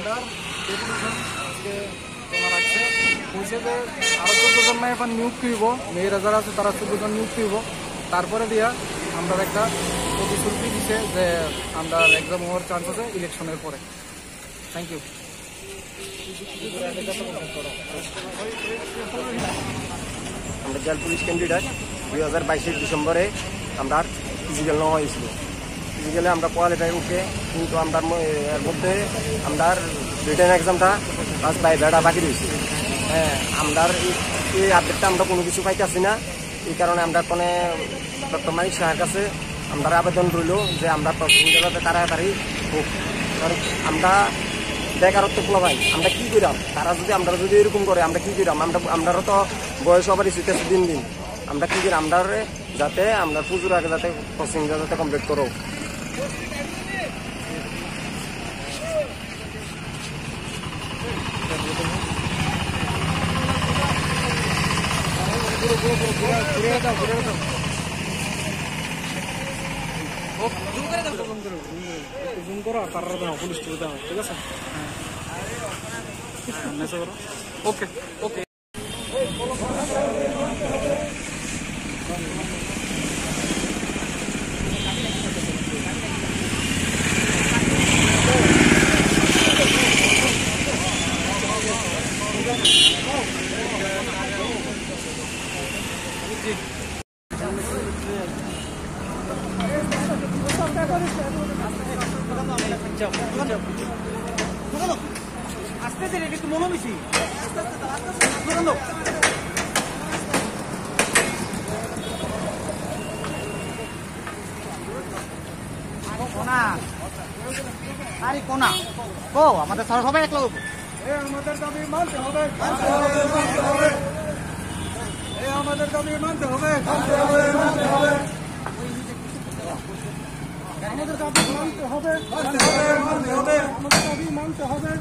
আমরা ডেপুটেশন আজকে জমা রাখছে বলছে যে আরও 14 জন এখন নিয়োগ করব, মেয়েরা যারা আছে তারা 14 জন নিয়োগ করব। তারপরে দিয়া আমরা একটা প্রতিশ্রুতি দিচ্ছে যে আমরা এক্সাম হওয়ার চান্স আছে ইলেকশনের পরে। Thank you. আমরা জেল পুলিশ ক্যান্ডিডেট 2022 ডিসেম্বরে আমরা ফিজিক্যাল নেওয়া হয়েছিল। ফিজিক্যালে আমরা কোয়ালিফাই উঠে, কিন্তু আমরা এর মধ্যে আমরা রিটেন এক্সামটা প্লাস ভাইভাটা বাকি রয়েছে। হ্যাঁ, আমরা এই আপডেটটা আমরা কোনো কিছু পাইতেছি না। এই কারণে আমরা কোনো ডক্টর মানিক শাহের কাছে আমরা আবেদন রইল যে আমরা প্রসেসিংটা যাতে তাড়াতাড়ি হোক। কারণ আমরা বেকারত্ব ভাই আমরা কি করাম, তারা যদি আমরা যদি এরকম করে আমরা কি করাম, আমরাও তো বয়স সবারই শিখতেছি দিন দিন। আমরা কি করি, আমরা যাতে আমরা পুজোর আগে যাতে প্রসেসিংটা যাতে কমপ্লিট করো। জুম করো আর তারা দাও পুলিশ দাও, ঠিক আছে? ওকে ওকে। আস্তে ধীরে একটু মনো বেশি কোনা ও আমাদের স্যার সবাই একলা আমাদের দাবি মানতে হবে, আমাদের দাবি মানতে হবে, আমাদের দাবি মানতে হবে, আমাদের দাবি মানতে হবে।